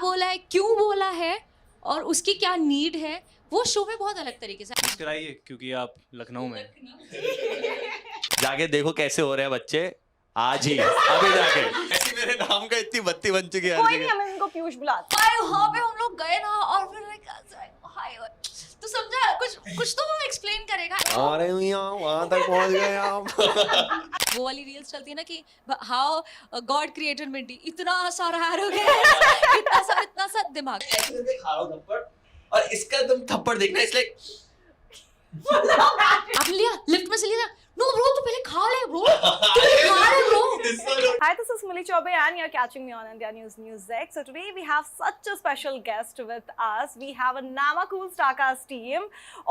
बोला है, क्यों बोला है और उसकी क्या नीड है, वो शो में बहुत अलग तरीके से। मुस्कुराइए क्योंकि आप लखनऊ में जाके देखो कैसे हो रहे हैं बच्चे आज ही अभी जाके। ऐसी मेरे नाम का इतनी बत्ती बन चुकी है हर कोई नहीं, जगह। हम इनको पीयूष बुलाते भाई वहाँ पे हम लोग गए ना और फिर हाय तो समझा कुछ तो वो एक्सप्लेन करेगा। अरे मियां वहां तक पहुंच गए आप। वो वाली रील्स चलती है ना कि हाउ गॉड क्रिएटेड मिंटी, इतना सारा एरोगेंस, इतना सा दिमाग। और इसका तुम थप्पड़ देखना इसलिए आप लिया लिफ्ट में से लिया। नो ब्रो तू पहले खा ले ब्रो, तू पहले खा ले bro. Hi, this is Smuli Chaubey and you're catching me on India News X. So today we have such a special guest with us. We have a Namakool Starcast team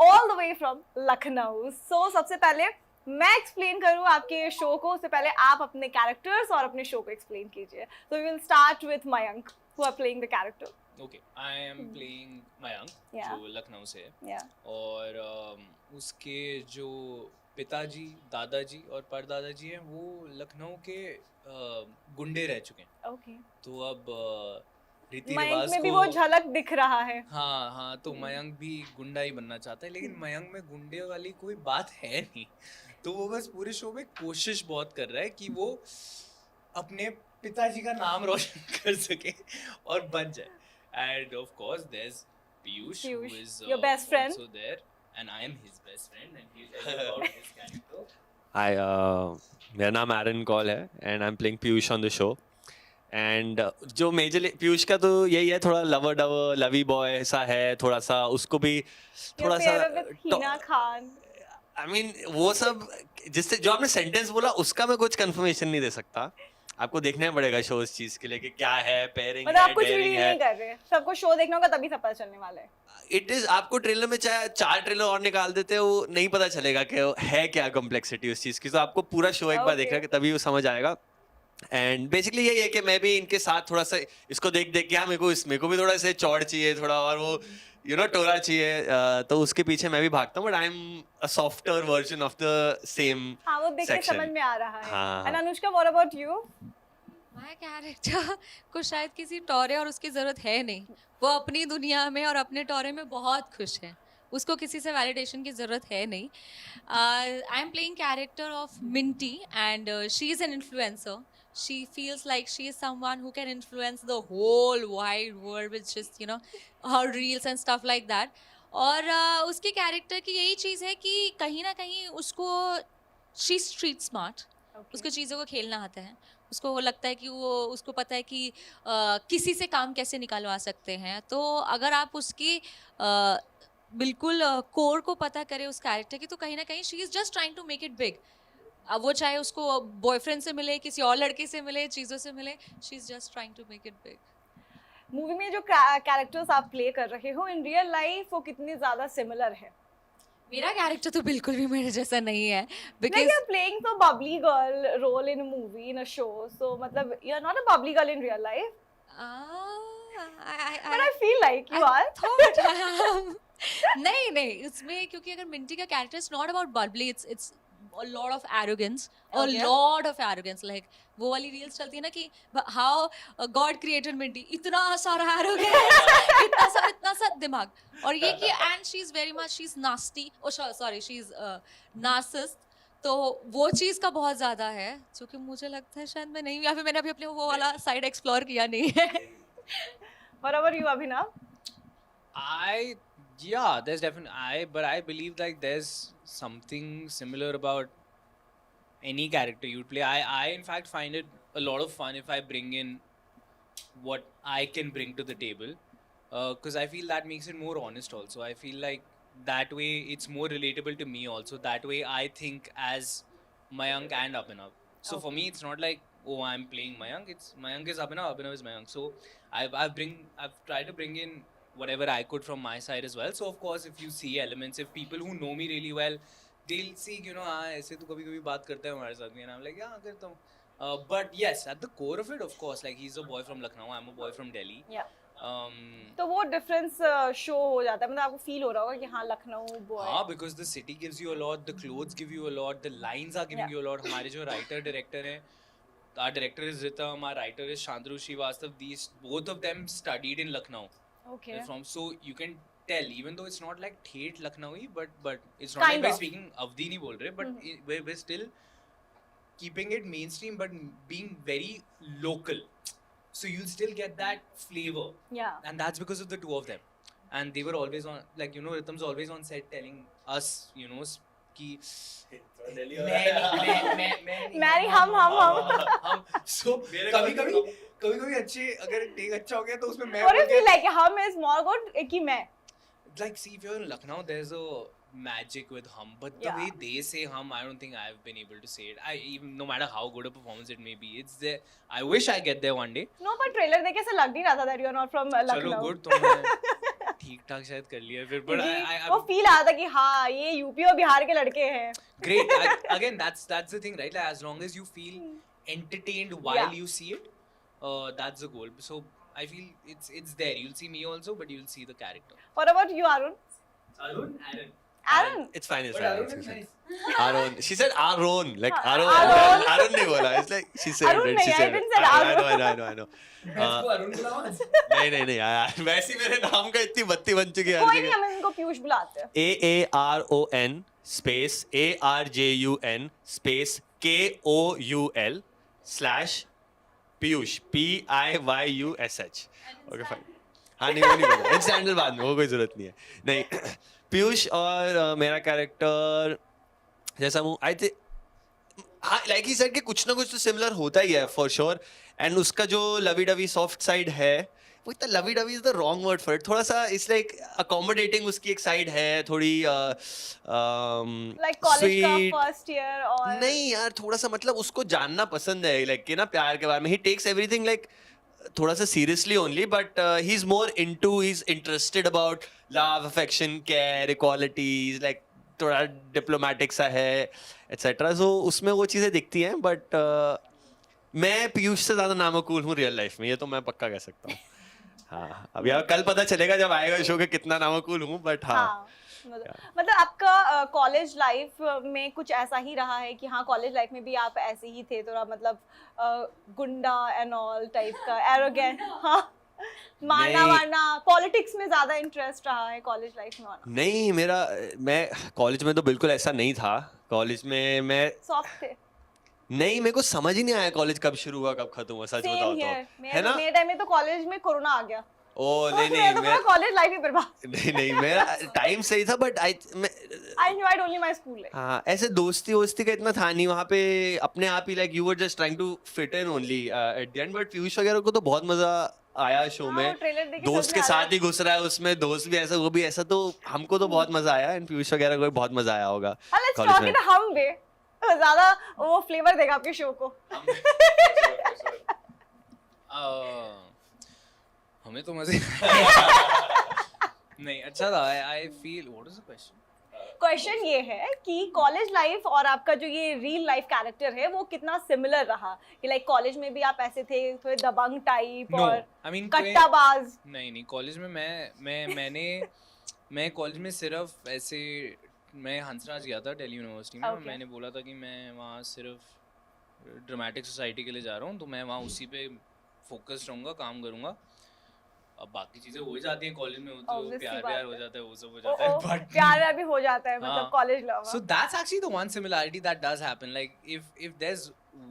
all the way from Lucknow. So सबसे पहले मैं explain करूँ आपके show को, उससे पहले आप अपने कैरेक्टर्स और अपने शो को एक्सप्लेन कीजिए. So we will start with Mayank, who are playing the character. Okay I am playing Mayank Yeah. जो लखनऊ से है Yeah. और उसके जो पिताजी दादाजी और परदादाजी हैं वो लखनऊ के गुंडे रह चुके हैं। Okay. तो अब रीति मयंक रिवाज में भी को वो झलक दिख रहा है. हाँ तो मयंक भी गुंडा ही बनना चाहता है, लेकिन मयंक में गुंडे वाली कोई बात है नहीं। तो वो बस पूरे शो में कोशिश बहुत कर रहा है कि वो अपने पिताजी का नाम रोशन कर सके और बन जाए। And of course, there's Piyush, who Piyush, is your best friend. also there, and I am his best friend, and he'll tell you about his character. हाय मेरा नाम एरन कॉल है and I am playing Piyush on the show. And जो majorly Piyush का तो यही है, थोड़ा लवी boy सा है, थोड़ा सा उसको भी थोड़ा Your favorite with सा Hina Khan. आई मीन वो सब जिससे जो आपने सेंटेंस बोला उसका मैं कुछ कंफर्मेशन नहीं दे सकता। आपको देखना पड़ेगा शो इस चीज के लिए कि क्या है, पेयरिंग मतलब आप है, कुछ डेयरिंग रिवील है। नहीं कर रहे, सबको शो देखना होगा तभी सब पता चलने वाला है. इट इज आपको ट्रेलर में चाहे 4 ट्रेलर और निकाल देते हो वो नहीं पता चलेगा कि है क्या कॉम्प्लेक्सिटी उस चीज की। तो आपको पूरा शो एक बार Okay. देखना कि तभी वो समझ आएगा। एंड बेसिकली यही है कि मैं भी इनके साथ थोड़ा सा इसको देख देख के मेरे को भी थोड़ा से चौड़ चाहिए थोड़ा, और वो टोरा चाहिए, तो उसके पीछे मैं भी भागता हूँ। But I am a softer version of the same. हाँ वो देख के Section. समझ में आ रहा है. हाँ. And Anushka, what about you? My character को शायद किसी टोरे और उसकी ज़रूरत है नहीं। वो अपनी दुनिया में और अपने टोरे में बहुत खुश है, उसको किसी से वैलिडेशन की ज़रूरत है नहीं। I am playing character of Minty and she is an influencer. She feels like she is someone who can influence the whole wide world with just her reels and stuff like that. और उसके character की यही चीज़ है कि कहीं ना कहीं उसको she is street smart. उसको चीज़ों को खेलना आता है, उसको वो लगता है कि उसको पता है कि किसी से काम कैसे निकालवा सकते हैं। तो अगर आप उसकी बिल्कुल कोर को पता करें उस कैरेक्टर की, तो कहीं ना कहीं she is just trying to make it big. अब वो चाहे उसको बॉयफ्रेंड से मिले, किसी और लड़के से मिले, चीज़ों से मिले, she is just trying to make it big. Movie में जो कैरेक्टर्स आप प्ले कर रहे हो इन रियल लाइफ वो कितनी ज्यादा सिमिलर है? मेरा कैरेक्टर तो बिल्कुल भी मेरे जैसा नहीं है, Like because you're playing the bubbly girl role in a movie, in a show. So मतलब you're not a bubbly girl in real life. But I feel like you are. नहीं इसमें, क्योंकि अगर मिंटी का character is not about Babli, it's a lot of arrogance, a Okay. lot of arrogance. Like वो वाली reels चलती है ना कि how God created मिंटी, इतना सारा arrogance, इतना सा दिमाग। और ये कि and she's very much she's nasty, oh sorry she's narcissist. तो वो चीज़ का बहुत ज़्यादा है, जो कि मुझे लगता है शायद मैं नहीं, या फिर मैंने अभी अपने वो वाला साइड एक्सप्लोर किया नहीं है। What about you, Abhinav? But I believe like there's something similar about any character you'd play. I in fact find it a lot of fun if I bring in what I can bring to the table, because I feel that makes it more honest also. I feel like that way it's more relatable to me also. That way I think as Mayank and Abhinav. So for me it's not like, oh, I'm playing Mayank. It's Mayank is Abhinav, Abhinav is Mayank. So I've tried to bring in whatever I could from my side as well. So of course if you see elements, if people who know me really well, they'll see हाँ ऐसे तो कभी बात करता है हमारे साथ भी, and I'm like yeah करता हूँ. But yes, at the core of it, of course, like he's a boy from Lucknow, I'm a boy from Delhi. Yeah. Um, तो वो डिफरेंस शो हो जाता है, मतलब आपको फील हो रहा होगा कि हाँ लखनऊ बॉय. हाँ, because the city gives you a lot, the clothes give you a lot, the lines are giving you a lot. हमारे जो writer director हैं our director is Ritam, our writer is Shantanu Srivastav. These both of them studied in Lucknow. Okay. They're from, so you can tell, even though it's not like Thet Lucknowi, but it's not Kind like we're of. speaking Avdi nahi bol rahe, but we're still keeping it mainstream, but being very local. So you'll still get that flavor, Yeah. and that's because of the two of them. And they were always on, like, you know, Ritam's always on set telling us, you know, कि Mary हम so कभी अच्छे अगर take अच्छा हो गया तो उसमें मैं What do you बोल के- feel like? हम is more good एक ही मैं. like, see, if you're in Lucknow, there's a magic with hum, but the Yeah. way they say hum, I don't think I've been able to say it. Even no matter how good a performance it may be, it's there. I wish I get there one day. No, but trailer देख के ऐसा लग नहीं रहा था that you are not from चलो Lucknow. good, तुमने ठीक ठाक शायद कर लिया फिर, but वो फील आता कि हाँ ये यूपी और बिहार के लड़के हैं. great. Again, that's the thing, right? Like, as long as you feel entertained while Yeah. you see it, that's the goal. So I feel it's there. You'll see me also, but you'll see the character. What about you, Arun? Aaron. Aaron. It's fine, it's But fine. Aaron it's is fine. nice. Aaron. She said Aaron, like हाँ, Aaron. Aaron. Aaron नहीं बोला. It's like she said Arun it. नहीं, She I said didn't it. say I know. इसको अरुण बुलाओ आज। नहीं यार, वैसे ही मेरे नाम का इतनी बत्ती बन चुकी है हर कोई नहीं, जगह। हम इनको पीयूष बुलाते हैं. AARON space ARJUN space KOUL / Piyush PIYUSH. Okay fine. हाँ नहीं वो नहीं बोला. It's handle बाद में, वो कोई जरूरत नहीं है. नहीं पीयूष और मेरा कैरेक्टर जैसा हूँ आई थिंक हाँ लाइक ही सेड कि कुछ ना कुछ तो सिमिलर होता ही है फॉर श्योर. एंड उसका जो लवी डवी सॉफ्ट साइड है वो इतना lovey dovey is the wrong word for it. थोड़ा सा इट्स लाइक अकोमोडेटिंग उसकी एक साइड है थोड़ी Like college का first year और नहीं यार थोड़ा सा मतलब उसको जानना पसंद है लाइक कि ना प्यार के बारे में. ही टेक्स एवरीथिंग लाइक थोड़ा सा seriously only but he is more into he is interested about love affection care equalities like थोड़ा डिप्लोमेटिक सा है एटसेट्रा. सो उसमें वो चीज़ें दिखती हैं बट मैं पीयूष से ज़्यादा नामकूल हूँ रियल लाइफ में. ये तो मैं पक्का कह सकता हूँ. हाँ अब यार कल पता चलेगा जब आएगा शो के कितना नामकूल हूँ बट हाँ. मतलब आपका कॉलेज लाइफ में कुछ ऐसा ही रहा है कि हाँ कॉलेज लाइफ में भी आप ऐसे ही थे थोड़ा मतलब गुंडा एंड ऑल टाइप का एरोगेंट. हाँ मारना नहीं. वारना पॉलिटिक्स में ज्यादा इंटरेस्ट रहा है कॉलेज लाइफ में होना. नहीं मैं कॉलेज में तो बिल्कुल ऐसा नहीं था. कॉलेज में मैं सॉफ्ट थे. नहीं मेरे को समझ ही नहीं आया कॉलेज कब शुरू हुआ कब खत्म हुआ. सच बताओ सेम हियर. तो है ना. मेरे टाइम में तो कॉलेज में कोरोना आ गया. ओ नहीं मेरा तो पूरा मैं कॉलेज लाइफ ही बर्बाद. नहीं मेरा टाइम सही था but I enjoyed only my school life. हाँ ऐसे दोस्ती वोस्ती का इतना था नहीं वहाँ पे. अपने आप ही like you were just trying to fit in only at the end. But Piyush वगैरह को तो बहुत मजा आया शो में. दोस्त के साथ ही घुस रहा है उसमें. दोस्त भी ऐसा वो भी ऐसा तो हमको तो बहुत मजा आया. एंड पीयूष वगैरह को भी बहुत मजा आया होगा लेट्स कॉलेज टॉक में. इन हम वे. ज्यादा वो फ्लेवर देगा आपके शो को. हमें तो मजे नहीं अच्छा था. I feel what is the question. Question ये है कि कॉलेज लाइफ और आपका जो ये रियल लाइफ कैरेक्टर है वो कितना सिमिलर रहा कि लाइक कॉलेज में भी आप ऐसे थे थोड़े दबंग टाइप No, और I mean, कट्टाबाज. नहीं कॉलेज में मैं कॉलेज में सिर्फ ऐसे मैं हंसराज गया था दिल्ली यूनिवर्सिटी में. Okay. मैंने बोला था कि मैं वहाँ सिर्फ ड्रामेटिक सोसाइटी के लिए जा रहा हूँ तो मैं वहाँ उसी पे फोकस रहूँगा काम करूँगा. अब बाकी चीजें हो ही जाती हैं कॉलेज में. वो तो Obviously प्यार बात प्यार हो है. जाता है वो सब हो जाता है बट प्यार भी हो जाता है मतलब हाँ. College love. So that's actually the one similarity that does happen. Like if there's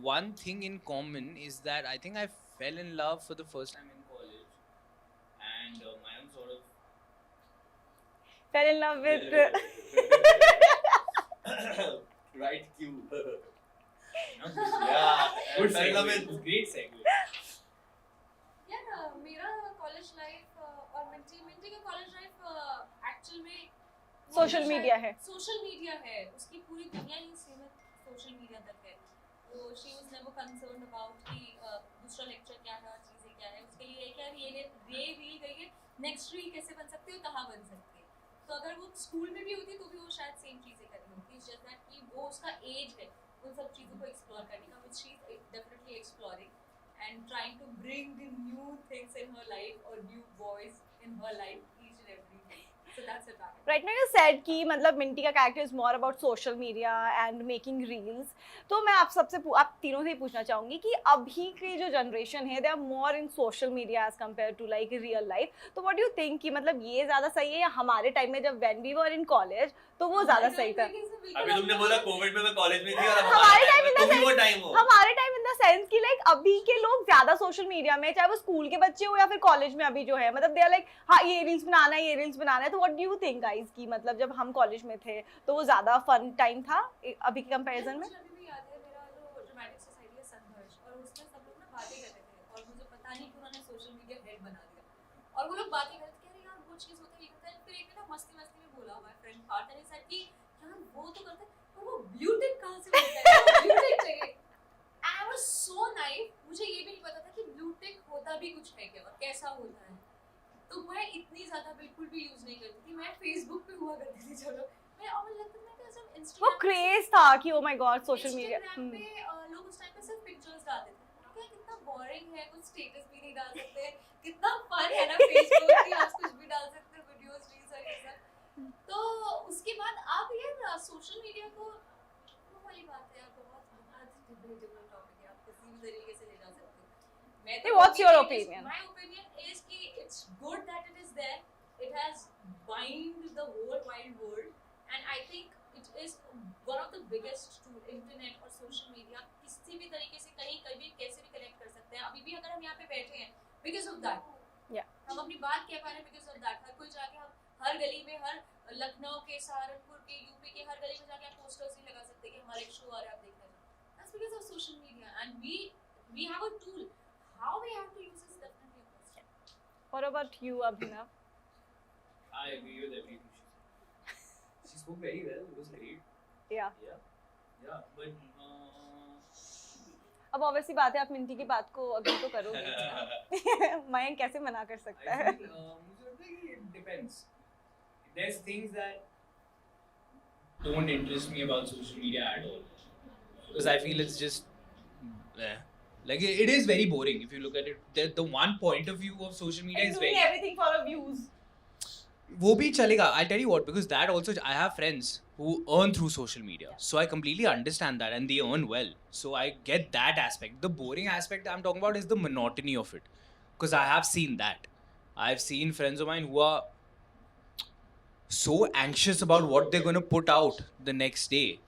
one thing in common is that I think I fell in love for the first time in college, and I am sort of fell in love with right cue. good fell in love segue. with- Great segue. यार मेरा college life और Minty का college life actual में social media है. Social media है. उसकी पूरी दुनिया ही सीमित सोशल मीडिया तक है. तो she was never concerned about कि दूसरा लेक्चर क्या है चीजें क्या है. उसके लिए क्या ये रील गई है नेक्स्ट रील कैसे बन सकती है कहाँ बन सकती है. तो अगर वो स्कूल में भी होती तो भी वो शायद सेम चीजें कर रही होती. जस्ट दैट कि वो उसका एज है उन सब चीजों को एक्सप्लोर करने का which she is definitely exploring and trying to bring the new things in her life or new boys in her life each and every day. So that's it. Right now you said कि मतलब Minty का character is more about social media and making reels. तो मैं आप तीनों से ही पूछना चाहूंगी कि अभी की जो जनरेशन है they are more in social media as compare to like real life. तो व्हाट डू यू थिंक कि मतलब ये ज्यादा सही है या हमारे टाइम में जब when we were in college तो वो ज्यादा सही था? अभी तुमने बोला कोविड में मैं कॉलेज में थी और हमारे टाइम इन तुम भी वो टाइम हो. हमारे टाइम इन द सेंस कि लाइक अभी के लोग ज्यादा सोशल मीडिया में, चाहे वो स्कूल के बच्चे हो या फिर कॉलेज में अभी जो है, मतलब दे आर लाइक हाँ ये रील्स बनाना है, ये रील्स बनाना है. तो what do you think guys कि मतलब जब हम कॉलेज में थे तो वो ज्यादा फन टाइम था अभी के कंपैरिजन में? मुझे अभी भी याद है मेरा जो ड्रामेटिक सोसाइटी है संघर्ष, और उसमें सब लोग ना बातें करते थे और मुझे पता नहीं कि उन्होंने सोशल मीडिया हेड बना दिया और वो लोग बातें करते थे यार वो चीज़ होता है ये होता है. फिर एक ना मस्ती मस्ती में बोला माय फ्रेंड पार्थ ने सेड कि यार वो तो करते पर वो ब्लू टिक कहाँ से होता है, ब्लू टिक चाहिए. आई वाज सो नाइव, मुझे ये भी नहीं पता था कि ब्लू टिक होता भी कुछ है क्या और कैसा होता है. तो मैं इतनी ज्यादा बिल्कुल भी यूज नहीं करती थी. मैं फेसबुक पे हुआ करती थी. चलो मैं और लगता था कि जब वो इंस्टाग्राम क्रेज था कि oh my God social media. पे लोग उस टाइम पे सिर्फ पिक्चर्स डालते थे. क्या कितना बोरिंग है, कुछ स्टेटस भी नहीं डाल सकते. कितना फन है ना फेसबुक कि आज कुछ भी डाल सकते हैं, वीडियोस रील्स और ये सब. तो उसके बाद आप यार सोशल मीडिया को वो वाली बात है यार, बहुत डिबेटेबल टॉपिक है. आप किसी भी तरीके से ले जा सकते हो. मैं तो What's your opinion? My opinion is कि it's good that it is there. It has bind the whole wide world, and I think it is one of the biggest tool. Internet और social media किसी भी तरीके से कहीं कभी कैसे भी कनेक्ट कर सकते हैं. अभी भी अगर हम यहाँ पे बैठे हैं because of that. Yeah. हम अपनी बात कह पा रहे हैं because of that. हर कोई जाके हम हर गली में, हर लखनऊ के, सहारनपुर के, यूपी के हर गली में जाके आप पोस्टर्स नहीं लगा सकते कि हमारा एक शो आ रहा है आप देखने जाओ. That's because of social media, and we have a tool. How we have to use is definitely a question. What about you, Abhinav? I agree with everything she said. She spoke very well. It was great. Yeah. Yeah. But अब obviously बात है आप Minty की बात को अभी तो करोगे. मयंक कैसे मना कर सकता I है? feel मुझे लगता है कि it depends. There's things that don't interest me about social media at all because I feel it's just like it is very boring if you look at it. The one point of view of social media is doing very. everything for a views. वो भी चलेगा. I'll tell you what, because that also I have friends who earn through social media, so I completely understand that, and they earn well, so I get that aspect. The boring aspect I'm talking about is the monotony of it, because I have seen that. I've seen friends of mine who are so anxious about what they're going to put out the next day,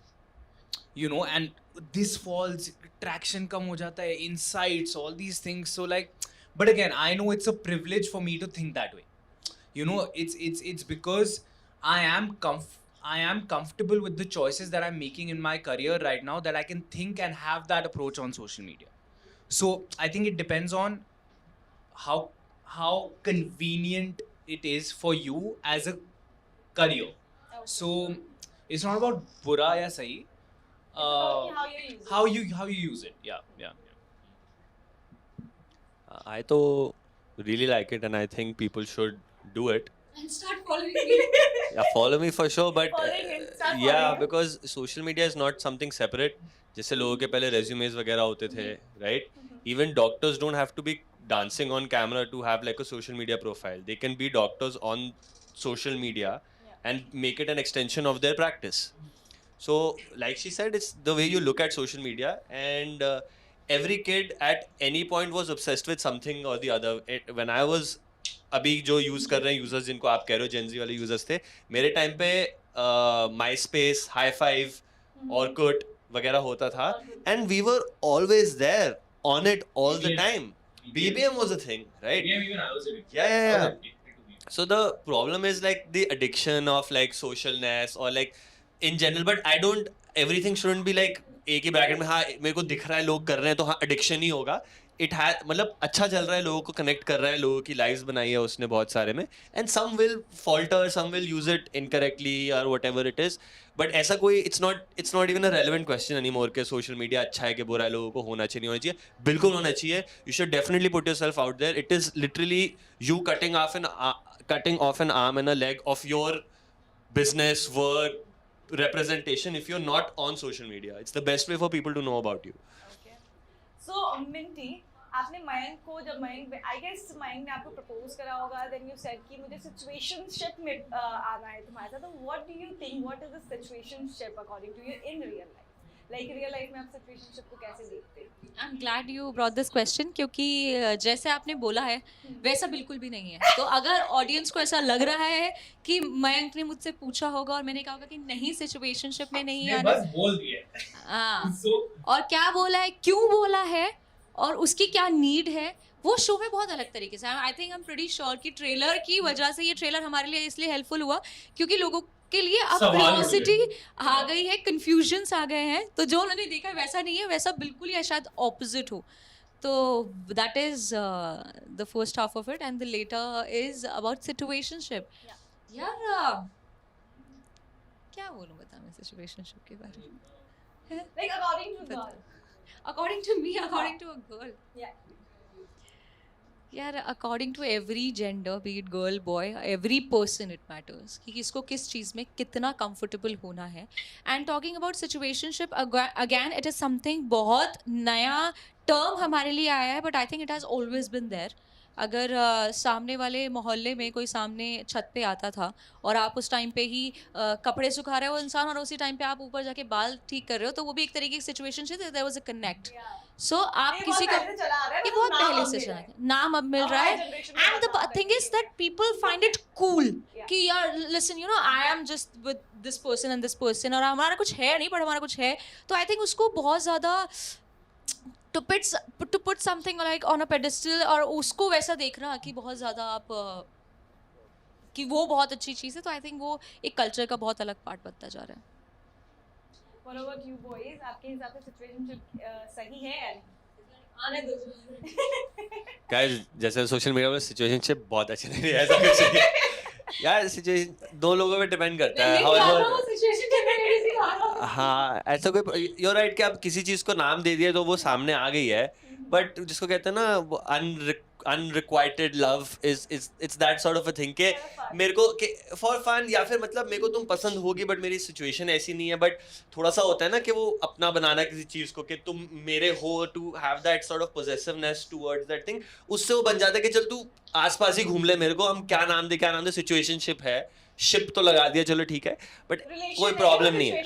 you know, and this falls, traction kam ho jata hai, insights, all these things. So like, but again, I know it's a privilege for me to think that way. You know, it's because I am comfortable with the choices that I'm making in my career right now that I can think and have that approach on social media. So I think it depends on how convenient it is for you as a career. So it's not about bura ya sahi. How you use it. How you use it. Yeah. I तो really like it and I think people should do it. And start following me. Yeah, follow me for sure, but Following him, start yeah, following him. because social media is not something separate. जैसे लोगों के पहले resumes वगैरह होते थे, right? Even doctors don't have to be dancing on camera to have like a social media profile. They can be doctors on social media and make it an extension of their practice. So, like she said, it's the way you look at social media, and every kid at any point was obsessed with something or the other. When I was अभी जो use कर रहे हैं users जिनको आप कह रहे हो जेनजी वाले यूजर्स थे, मेरे टाइम पे MySpace, hi five, Orkut वगैरह होता था, and we were always there on it all the time. BBM was a thing, right? Yeah, even I was addicted. Yeah. So the problem is like the addiction of like socialness or like in general, but I don't, everything shouldn't be like एक ही bracket में हाँ मेरे को दिख रहा है लोग कर रहे हैं तो हाँ एडिक्शन ही होगा. इट है मतलब अच्छा चल रहा है, लोगों को कनेक्ट कर रहा है, लोगों की लाइव्स बनाई है उसने बहुत सारे में, and some will falter, some will use it incorrectly और whatever it is. But ऐसा कोई it's not even a relevant question anymore के सोशल मीडिया अच्छा है कि बुरा है, लोगों को होना चाहिए नहीं होना चाहिए. बिल्कुल होना चाहिए. You should definitely put yourself out there. It is literally you cutting off an arm and a leg of your business, work, representation if you're not on social media. It's the best way for people to know about you. Okay. So, Minty, आपने मयंक को जब Mayank I guess Mayank ने आपको propose करा होगा, then you said कि मुझे situationship में आना है तुम्हारे साथ, तो what do you think, what is the situationship according to you in real life? Like real life में आप सिचुएशनशिप को कैसे देखते हैं? I am glad you brought this question, क्योंकि जैसे आपने बोला है वैसा बिल्कुल भी नहीं है। तो अगर ऑडियंस को ऐसा लग रहा है कि मयंक ने मुझसे पूछा होगा और मैंने कहा होगा कि नहीं सिचुएशनशिप में नहीं आना, बस बोल दिया। हाँ, So और क्या बोला है, क्यों बोला है और उसकी क्या नीड है, वो शो में बहुत अलग तरीके से। I think I am pretty sure कि ट्रेलर की वजह से, ये ट्रेलर हमारे लिए इसलिए हेल्पफुल हुआ क्योंकि लोगों के लिए अब सवाल उठ गए। क्यूरियोसिटी आ गई है, कंफ्यूजन्स आ गए हैं। तो जो उन्होंने देखा है वैसा नहीं है, वैसा बिल्कुल या शायद ऑपोजिट हो। तो that is the first half of it and the latter is about situationship. यार क्या बोलूं बता मैं सिचुएशनशिप के बारे में। Like according to God. According to me, according to a girl. Yeah. यार according to every gender, be it girl boy, every person it matters कि किसको किस चीज़ में कितना कंफर्टेबल होना है। And talking about situationship again, it is something बहुत नया टर्म हमारे लिए आया है, but I think it has always been there. अगर सामने वाले मोहल्ले में कोई सामने छत पे आता था और आप उस टाइम पे ही कपड़े सुखा रहे हो इंसान और उसी टाइम पे आप ऊपर जाके बाल ठीक कर रहे हो, तो वो भी एक तरीके की सिचुएशन से देयर वाज अ कनेक्ट। सो आप ये किसी बहुत को, पहले से चला आ रहा है, ये बस बहुत नाम पहले अब से मिल चला रहा है। है, नाम अब मिल रहा हमारे है। generation में एंड द बदलाव thing is that people find it cool कि यार listen you know I am just with this person and this person, और हमारा कुछ है नहीं पर हमारा कुछ है। तो आई थिंक उसको बहुत ज़्यादा to put something like on a pedestal और उसको वैसा देखना कि बहुत ज़्यादा आप कि वो बहुत अच्छी चीज़ है, तो आई थिंक वो एक कल्चर का बहुत अलग पार्ट बनता जा रहा है। What about you boys? आपके हिसाब से सिचुएशनशिप सही है या नहीं? आने दो। गाइस जैसे सोशल मीडिया में सिचुएशनशिप बहुत अच्छी नहीं है, ऐसा कुछ नहीं है। यार सिचुएशन दो लोगों पे डिपेंड करता है। हाँ ऐसा कोई, you're right कि आप किसी चीज को नाम दे दिया तो वो सामने आ गई है, बट जिसको कहते हैं ना unrequited love is it's that sort of a thing के मेरे को कि for fun या फिर मतलब मेरे को तुम पसंद होगी बट मेरी सिचुएशन ऐसी नहीं है, बट थोड़ा सा होता है ना कि वो अपना बनाना किसी चीज को कि तुम मेरे हो, to have that sort of possessiveness towards that thing, उससे वो बन जाता है कि चल तू आसपास ही घूम ले, मेरे को हम क्या नाम दे सिचुएशनशिप है, शिप तो लगा दिया चलो ठीक है, बट कोई प्रॉब्लम नहीं है।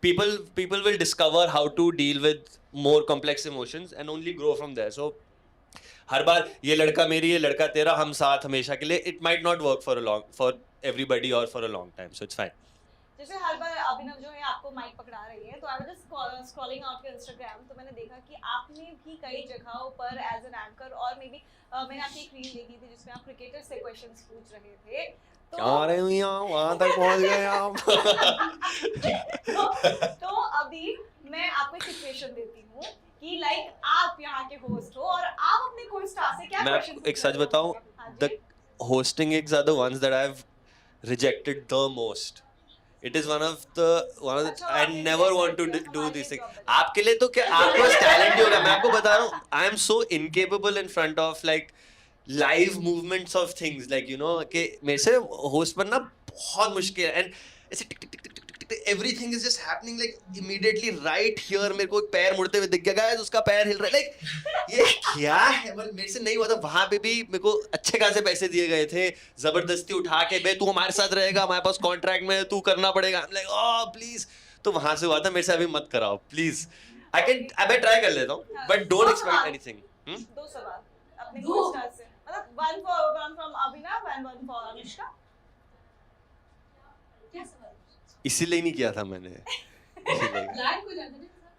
people will discover how to deal with more complex emotions and only grow from there. So हर बार ये लड़का मेरी ये लड़का तेरा हम साथ हमेशा के लिए, it might not work for everybody or for a long time, so it's fine. जैसे हर बार अभिनव जो है आपको माइक पकड़ा रही है, तो I was just scrolling out your Instagram, तो मैंने देखा कि आपने भी कई जगहों पर एज एन एंकर और मे बी मैंने आपकी एक रील देखी थी जिसमें आप क्रिकेटर से क्वेश्चंस पूछ रहे थे। क्या रहे हुई वहां तक पहुंच गए आप। तो अभी मैं आपको एक सिचुएशन देती हूँ कि लाइक आप यहाँ के होस्ट हो और आप अपने को-स्टार से क्या मैं क्वेश्चन आपको एक सच बताऊं, the hosting gigs are the ones that I've rejected the most. It is one of the I never want to do these things. आपके लिए तो क्या आपके पास टैलेंट ही होगा, मैं आपको बता रहा हूँ I am so incapable in front of like live movements of things, like you know कि मेरे से होस्ट बनना बहुत मुश्किल है, and ऐसे टिक टिक टिक टिक everything is just happening like immediately right here, मेरे को एक पैर मुड़ते हुए दिख गया, गाइस उसका पैर हिल रहा है, like ये क्या है, मतलब मेरे से नहीं हुआ था। वहां पे भी मेरे को अच्छे खासे पैसे दिए गए थे, जबरदस्ती उठा के बे तू हमारे साथ रहेगा, हमारे पास कॉन्ट्रैक्ट में तू करना पड़ेगा, लाइक ओह प्लीज, तो वहां से हुआ था। मेरे से अभी मत कराओ प्लीज, मैं ट्राई कर लेता हूँ बट डोंट एक्सपेक्ट एनीथिंग। दो सवाल अपने को-स्टार से, मतलब one from Abhinav and one for Anushka. इसीलिए नहीं किया था मैंने,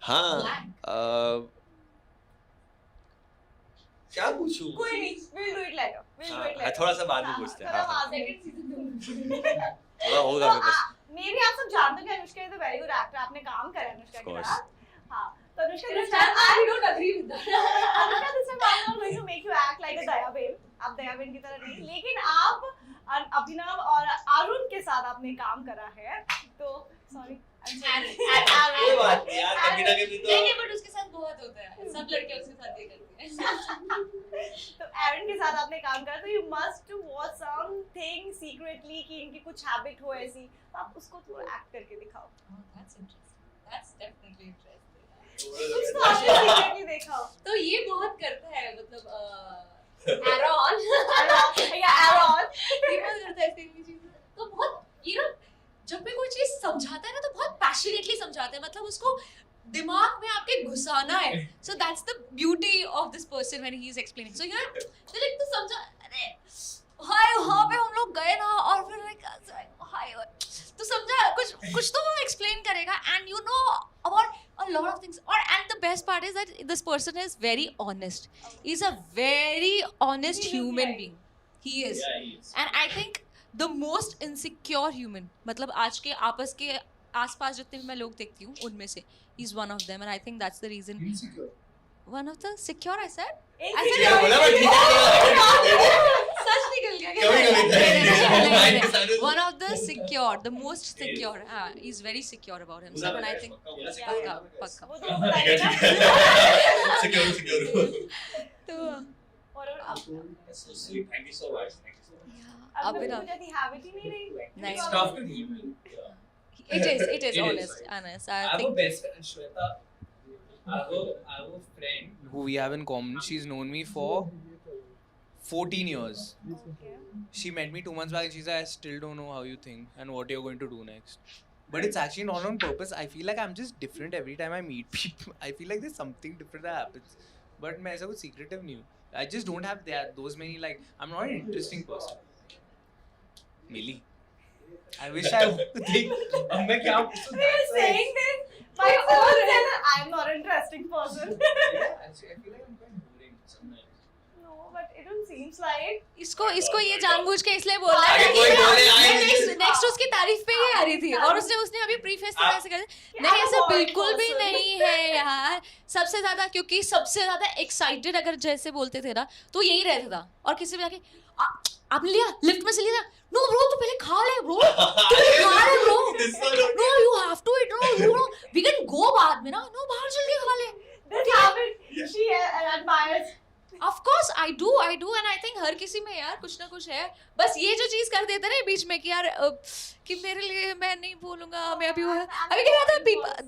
हाँ क्या पूछूं, कोई नहीं, we'll do it later, we'll do it हाँ, later। थोड़ा सा बाद में पूछते हैं, थोड़ा हाँ, बाद में। थोड़ा होगा मेरे पास। मे बी आप सब जानते हो कि Anushka is a very good actor, आपने काम करा है अनुष्का के साथ। हाँ, तो Anushka this time I don't agree with that। Anushka this time I'm not going to make you act like a Dayaben, आप दयाबेन की तरह नहीं, लेकिन आप अभिनव और अरुण के साथ आपने काम करा है, तो सॉरी कोई बात नहीं यार, कभी ना कभी तो नहीं बट उसके साथ बहुत होता है, सब लड़के उसके साथ ये करते हैं। तो एरन के साथ आपने काम करा, तो you must watch something secretly कि इनकी कुछ हैबिट हो ऐसी, तो आप उसको थोड़ा एक्ट करके दिखाओ। That's interesting. That's definitely interesting. कुछ तो आपने secretly देखा। तो ये बहुत करता है मतलब एरॉन या Aaron। ये बहुत करता है ऐसी चीजें तो बहुत ये ना जब भी कोई चीज समझाता है ना तो बहुत पैशनेटली समझाता है मतलब उसको दिमाग में आपके घुसाना है so that's the beauty of this person when he is explaining so यार तो लाइक तू समझा अरे हाय वहाँ पे हम लोग गए ना और फिर लाइक हाय तो समझा कुछ तो वो एक्सप्लेन करेगा and you know about a lot of things and the best part is that this person is very honest he's a very honest human being he is and I think the most insecure human मतलब आज के आपस के आसपास जितने भी मैं लोग देखती हूँ उनमें से he's one of them and I think that's the reason one of the secure I said क्या बोला बट ठीक है सच निकल गया कभी क्या one of the secure the most secure he's very secure about himself and I think पक्का वो तो बताइएगा। सिक्योर तो और अब So sweet. Thank you so much. Thank you so much. अब तो ना मुझे ऐसी habit ही नहीं रही। नहीं It's tough to deal with. Yeah. it is It is. honest I I have a think best friend, Shweta. I have a friend. Who we have in common. She's known me for 14 years. Okay. She met me 2 months back and she said, I still don't know how you think and what you're going to do next. But it's actually not on purpose. I feel like I'm just different every time I meet people. I feel like there's something different that happens. But मैं ऐसा कुछ secretive नहीं हूँ. I just don't have those many like, I'm not an interesting person. Millie. I wish I would think. मैं क्या So you're saying this by own self, I'm not an interesting person. Yeah, actually, I feel like I'm quite boring sometimes. No, but it don't seems like. इसको ये जानबूझ के इसलिए बोल रहा है आगे कोई बोले, आगे नेक्स्ट उसकी तारीफ पे ही आ रही थी और उसने अभी प्रीफेस में ऐसे कर दिया नहीं ऐसा बिल्कुल भी नहीं है यार सबसे ज्यादा क्योंकि सबसे ज्यादा एक्साइटेड अगर जैसे बोलते थे ना तो यही रहता था और किसी भी जाके आपने लिया लिफ्ट में से लिया नो ब्रो तू पहले खा ले ब्रो तू खा ले bro no you have to eat no we can go बाद में ना नो बाहर चल के खा ले This habit she admires. Of course I do and I think हर किसी में यार कुछ ना कुछ है बस ये जो चीज कर देते ना बीच में कि यार कि मेरे लिए मैं नहीं बोलूंगा मैं अभी कह रहा था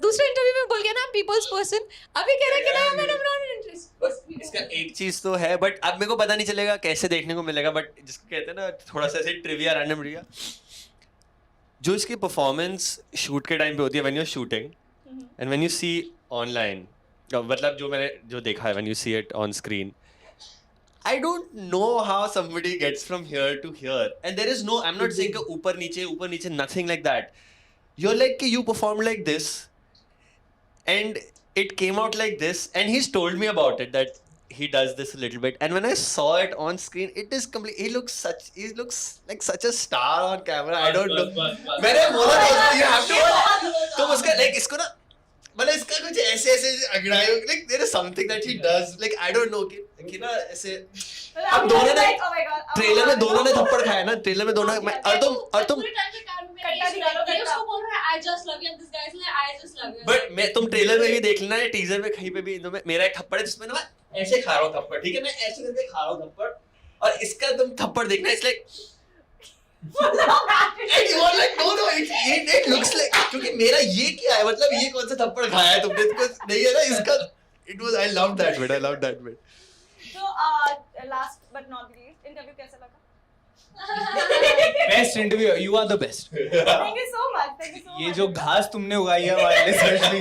दूसरे इंटरव्यू में बोल गया ना पीपल्स पर्सन अभी कह रहा है कि ना मैंने नॉट इंटरेस्ट इसका एक चीज तो है बट अब मेरे को पता नहीं चलेगा कैसे देखने को मिलेगा बट जिसको कहते हैं ना थोड़ा सा ऐसे ट्रिविया रैंडम ट्रिविया जो इसकी परफॉर्मेंस शूट के टाइम पे होती है when you are shooting and when you see online मतलब जो मैंने जो देखा है when you see it on screen I don't know how somebody gets from here to here and there is no I'm not saying ऊपर नीचे nothing like that you're like you performed like this and it came out like this and he's told me about it that he does this a little bit and when I saw it on screen it is complete he looks like such a star on camera I don't know मैंने बोला था you have to तुम उसका like इसको ना मतलब इसका कुछ ऐसे अगड़ाई like there is something that he does like I don't know कि ना ऐसे अब दोनों ने ट्रेलर में दोनों ने थप्पड़ खाया ना ट्रेलर में दोनों और तुम बट मैं तुम ट्रेलर में भी देख लेना टीजर में कहीं पे भी मेरा एक थप्पड़ है जिसमें ना मैं ऐसे खा रहा हूँ थप्पड़ ठीक है मैं ऐसे करके खा रहा हूँ थप्पड़ और इसका तुम थप्पड़ देखना it's like and you are like no it looks like क्योंकि मेरा ये क्या है मतलब ये कौन सा थप्पड़ खाया है तुमने इसको नहीं है ना इसका it was I loved that bit So last but not least interview कैसा लगा? Best interview. You are the best. Thank you so much. ये जो घास तुमने उगाई है हमारे रिसर्च में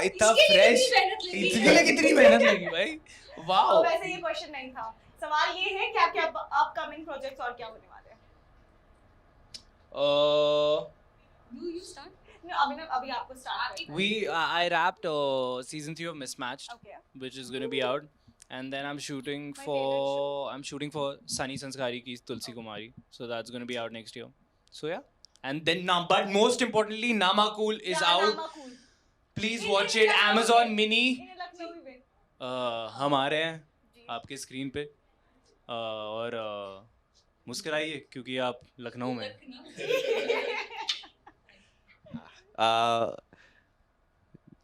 इतना फ्रेश इसके लिए कितनी मेहनत लगी भाई वाओ वैसे ये क्वेश्चन नहीं था सवाल ये है कि आपके अपकमिंग प्रोजेक्ट्स और क्या होने वाले हैं you start अभी आपको start I wrapped season 3 of Mismatched Okay. which is going to be out and then I'm shooting My for Sunny Sanskari ki Tulsi Kumari so that's going to be out next year so yeah and then but most importantly Nama Cool is out please watch it Amazon Mini हम आ रहे हैं आपके screen पे और मुस्कुराइए क्योंकि आप लखनऊ में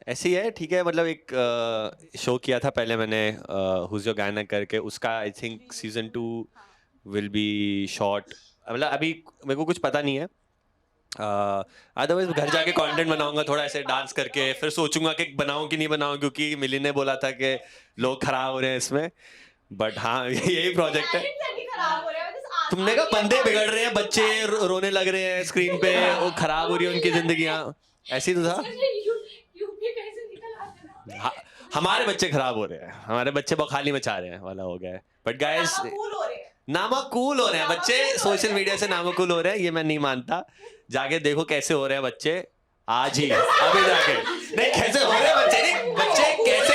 ऐसे ही है ठीक है मतलब एक शो किया था पहले मैंने हुज योर गाना करके उसका I think season 2 will be short मतलब अभी मेरे को कुछ पता नहीं है अदरवाइज घर जाके कंटेंट बनाऊंगा थोड़ा ऐसे डांस करके, फिर सोचूंगा कि बनाऊं कि नहीं बनाऊं, क्योंकि मिली ने बोला था कि लोग खराब हो रहे हैं इसमें. बट हाँ यही प्रोजेक्ट है. खराब हो रहा है, just तुमने कहा बंदे बिगड़ रहे हैं, बच्चे रोने लग रहे हैं स्क्रीन पे, वो खराब हो रही है उनकी जिंदगियां. ऐसे ही तो था. हमारे बच्चे खराब हो रहे हैं, हमारे बच्चे बखाली मचा रहे हैं वाला हो गया है. बट गाइस कूल हो रहे हैं. नामाकूल हो रहे हैं बच्चे, सोशल मीडिया से नामाकूल हो रहे हैं, ये मैं नहीं मानता. जाके देखो कैसे हो रहे हैं बच्चे आज ही, अभी जाके. नहीं कैसे हो रहे हैं बच्चे, नहीं बच्चे कैसे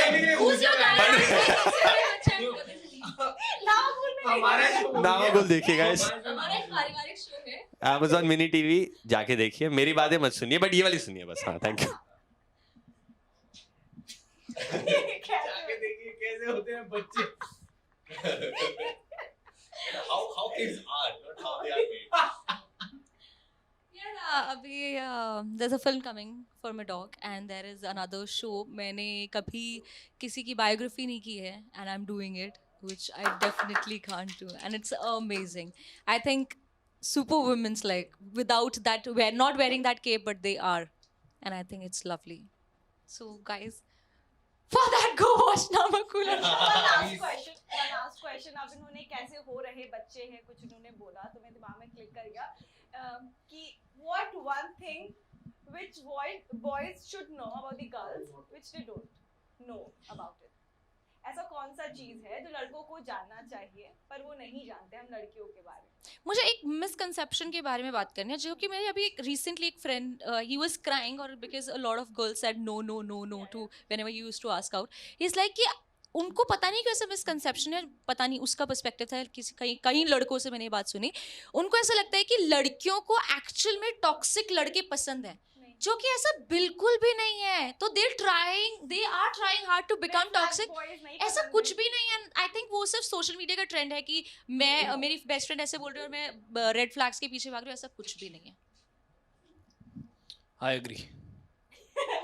नामाकूल देखिए गाइस. Amazon मिनी टीवी जाके देखिए. मेरी बातें मत सुनिए, बट ये वाली सुनिए बस. हाँ थैंक यू. जाके देखिए कैसे होते हैं बच्चे. How kids are, not how they are made. Yeah, अभी there's a film coming for my dog and there is another show. मैंने कभी किसी की biography नहीं की है and I'm doing it, which I definitely can't do, and it's amazing. I think superwomen's like without that, we're not wearing that cape, but they are, and I think it's lovely. So guys, for that go watch Namakul. one last question. अब इन्होंने कैसे हो रहे बच्चे हैं कुछ इन्होंने बोला तो मेरे दिमाग में क्लिक कर गया कि what one thing which boys should know about the girls which they don't know about it. ऐसा कौन सा चीज है जो लड़कों को जानना चाहिए पर वो नहीं जानते हम लड़कियों के बारे में. मुझे एक मिसकंसेप्शन के बारे में बात करनी है, जो कि मेरे अभी एक रिसेंटली एक फ्रेंड ही वाज क्राइंग और because a lot of girls said no no no no to whenever you used to ask out. He is like कि उनको पता नहीं कैसा मिसकंसेप्शन है, पता नहीं उसका पर्सपेक्टिव था. किसी कई लड़कों से मैंने ये बात सुनी, उनको ऐसा लगता है कि लड़कियों को एक्चुअल में टॉक्सिक लड़के पसंद हैं, जो कि ऐसा बिल्कुल भी नहीं है. तो they are trying hard to become toxic. ऐसा कुछ भी नहीं है. आई थिंक वो सिर्फ सोशल मीडिया का ट्रेंड है कि मैं मेरी बेस्ट फ्रेंड ऐसे बोल रही हूँ और मैं रेड फ्लैग्स के पीछे भाग रही हूँ. ऐसा कुछ भी नहीं है. I agree.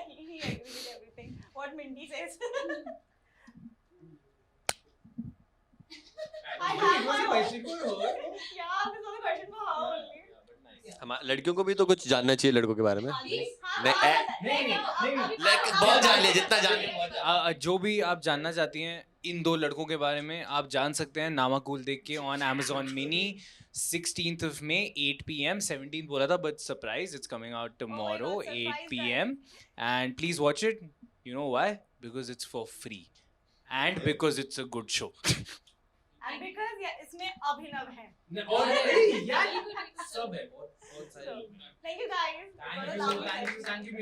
He agreed with everything what Mindy says. I have my question for her. Yeah, this was a question for her only. लड़कियों को भी तो कुछ जानना चाहिए लड़कों के बारे में. बहुत जान लिया जितना जान लिया. जो भी आप जानना चाहती हैं इन दो लड़कों के बारे में आप जान सकते हैं नामाकूल देख के on Amazon mini 16th of May 8 PM. 17th बोला था but surprise it's coming out tomorrow 8 PM and please watch it. You know why? Because it's for free and because it's a good show. And because इसमें अभिनव है. और यार सब है बहुत सारे. Thank you guys. Thank you.